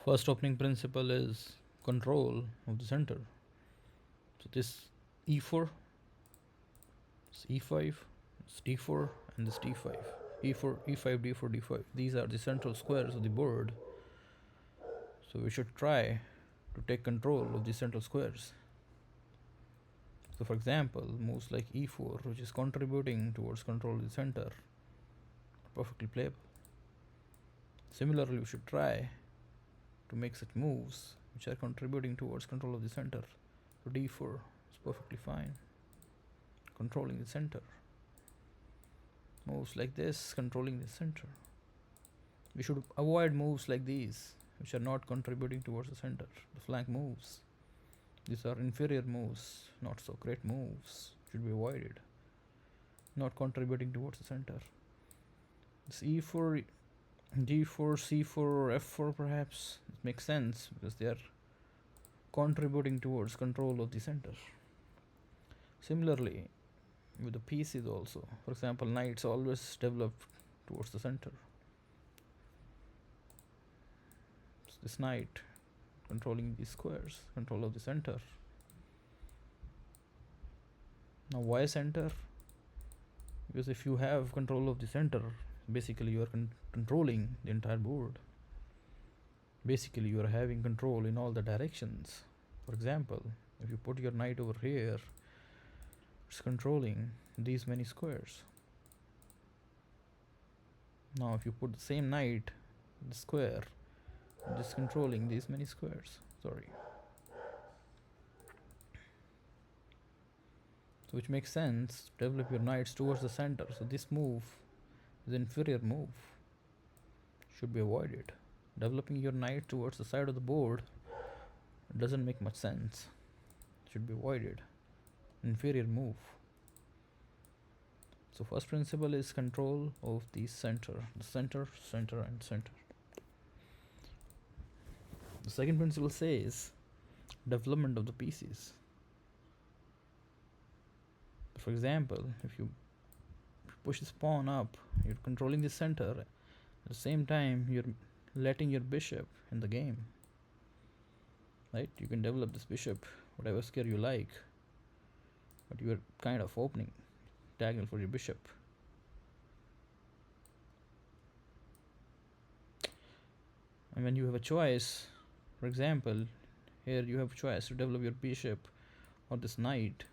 First opening principle is control of the center. So this e4, this e5, this d4, and this d5. e4, e5, d4, d5. These are the central squares of the board. So we should try to take control of the central squares. So for example, moves like e4, which is contributing towards control of the center, are perfectly playable. Similarly, we should try to make such moves which are contributing towards control of the center. So d4 is perfectly fine, controlling the center. Moves like this, controlling the center. We should avoid moves like these, which are not contributing towards the center, the flank moves. These are inferior moves, not so great moves, should be avoided, not contributing towards the center. This e4, d4, c4, or f4 perhaps, it makes sense because they are contributing towards control of the center. Similarly, with the pieces also, for example, knights always develop towards the center. So this knight controlling these squares, control of the center. Now why center? Because if you have control of the center, basically you are controlling the entire board. Basically you are having control in all the directions. For example, if you put your knight over here, it's controlling these many squares. Now if you put the same knight in the square, it is controlling these many squares. Sorry. So which makes sense, develop your knights towards the center. So this move is an inferior move, should be avoided. Developing your knight towards the side of the board doesn't make much sense, should be avoided. Inferior move. So first principle is control of the center, and center. The second principle says development of the pieces. For example, if you push this pawn up, you're controlling the center. At the same time, you're letting your bishop in the game. Right? You can develop this bishop whatever square you like, but you are kind of opening diagonal for your bishop. And when you have a choice, for example, here you have a choice to develop your bishop or this knight.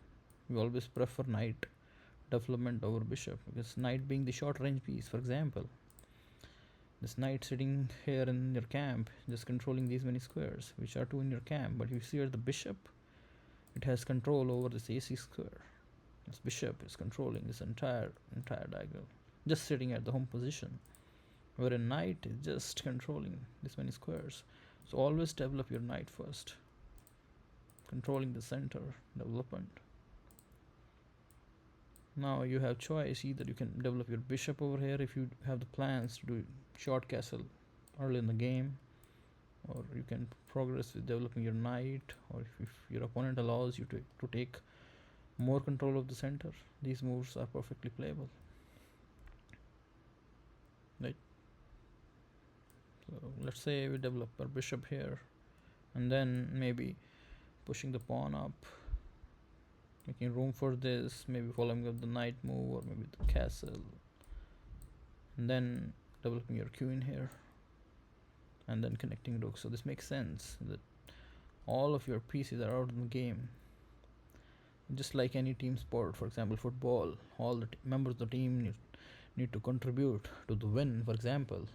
We always prefer knight development over bishop, because knight being the short range piece. For example, this knight sitting here in your camp, just controlling these many squares, which are two in your camp. But if you see here the bishop, it has control over this AC square. This bishop is controlling this entire diagonal, just sitting at the home position, where a knight is just controlling this many squares. So always develop your knight first, controlling the center development. Now you have choice, either you can develop your bishop over here if you have the plans to do short castle early in the game, or you can progress with developing your knight, or if your opponent allows you to take more control of the center. These moves are perfectly playable, right? So let's say we develop our bishop here, and then maybe pushing the pawn up, making room for this, maybe following up the knight move, or maybe the castle, and then developing your queen here, and then connecting rook. So this makes sense that all of your pieces are out in the game. Just like any team sport, for example football, all the members of the team need to contribute to the win. For example,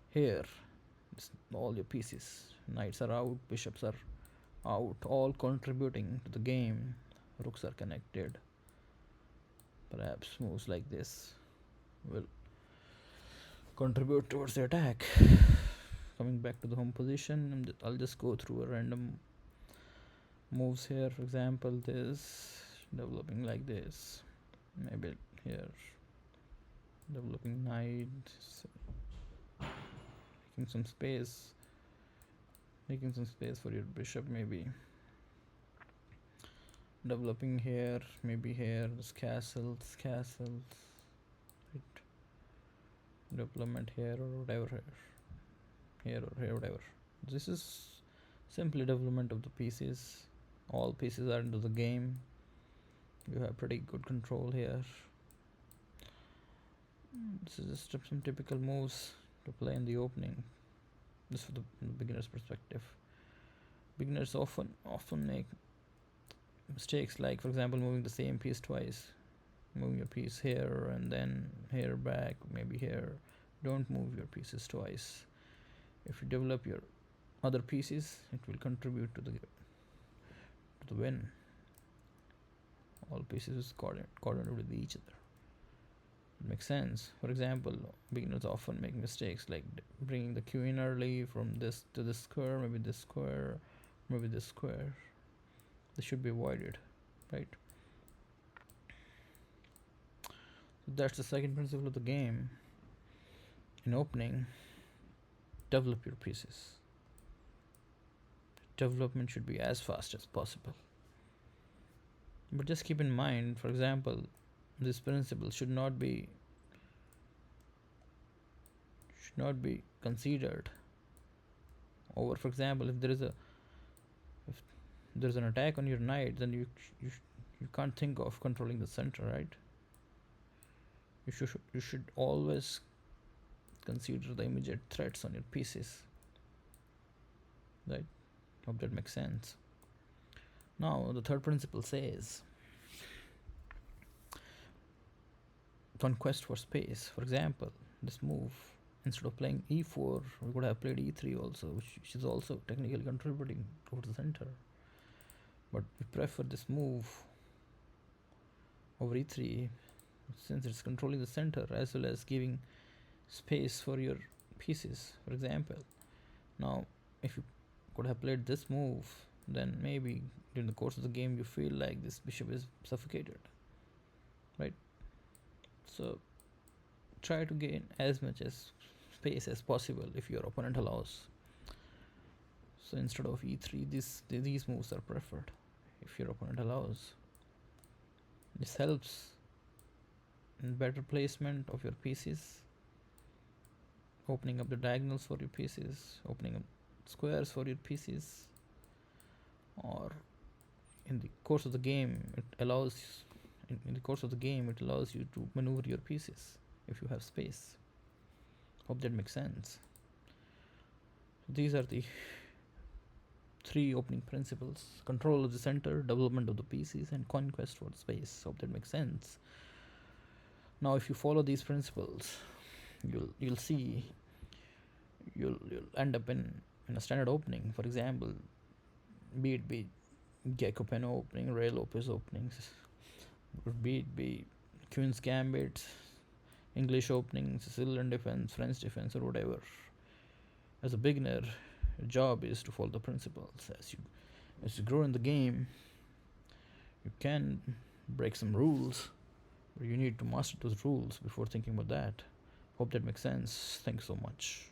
here all your pieces, knights are out, bishops are out, all contributing to the game. Rooks are connected. Perhaps moves like this will contribute towards the attack. Coming back to the home position, I'll just go through a random moves here. For example, this, developing like this, maybe here developing knight, making some space for your bishop, maybe developing here, maybe here, this castles, right? Development here or whatever, here or here, whatever. This is simply development of the pieces. All pieces are into the game. You have pretty good control here. This is just some typical moves to play in the opening. This for the beginner's perspective. Beginners often make mistakes, like for example moving the same piece twice, moving your piece here and then here back, maybe here. Don't move your pieces twice. If you develop your other pieces, it will contribute to the win. All pieces is coordinated with each other. It makes sense. For example, beginners often make mistakes like bringing the queen early from this to this square, maybe this square, maybe this square. This should be avoided, right? So that's the second principle of the game. In opening, develop your pieces. Development should be as fast as possible. But just keep in mind, for example, this principle should not be considered over. For example, if there's an attack on your knight, then you can't think of controlling the center, right? You should always consider the immediate threats on your pieces, right? Hope that makes sense. Now the third principle says conquest for space. For example, this move, instead of playing e4, we could have played e3 also, which is also technically contributing towards the center. But we prefer this move over e3 since it's controlling the center as well as giving space for your pieces. For example, now if you could have played this move, then maybe during the course of the game you feel like this bishop is suffocated, right? So try to gain as much as space as possible if your opponent allows. So instead of e3, these moves are preferred if your opponent allows. This helps in better placement of your pieces, opening up the diagonals for your pieces, opening up squares for your pieces, or in the course of the game it allows you to maneuver your pieces if you have space. Hope that makes sense. These are the three opening principles: control of the center, development of the pieces, and conquest for the space. Hope that makes sense. Now if you follow these principles, you'll see you'll end up in a standard opening. For example, be it Gecko Pen opening, Ray Lopez openings, be it Queen's Gambit, English opening, Sicilian defense, French defense, or whatever. As a beginner, your job is to follow the principles. As you grow in the game, you can break some rules, but you need to master those rules before thinking about that. Hope that makes sense. Thanks so much.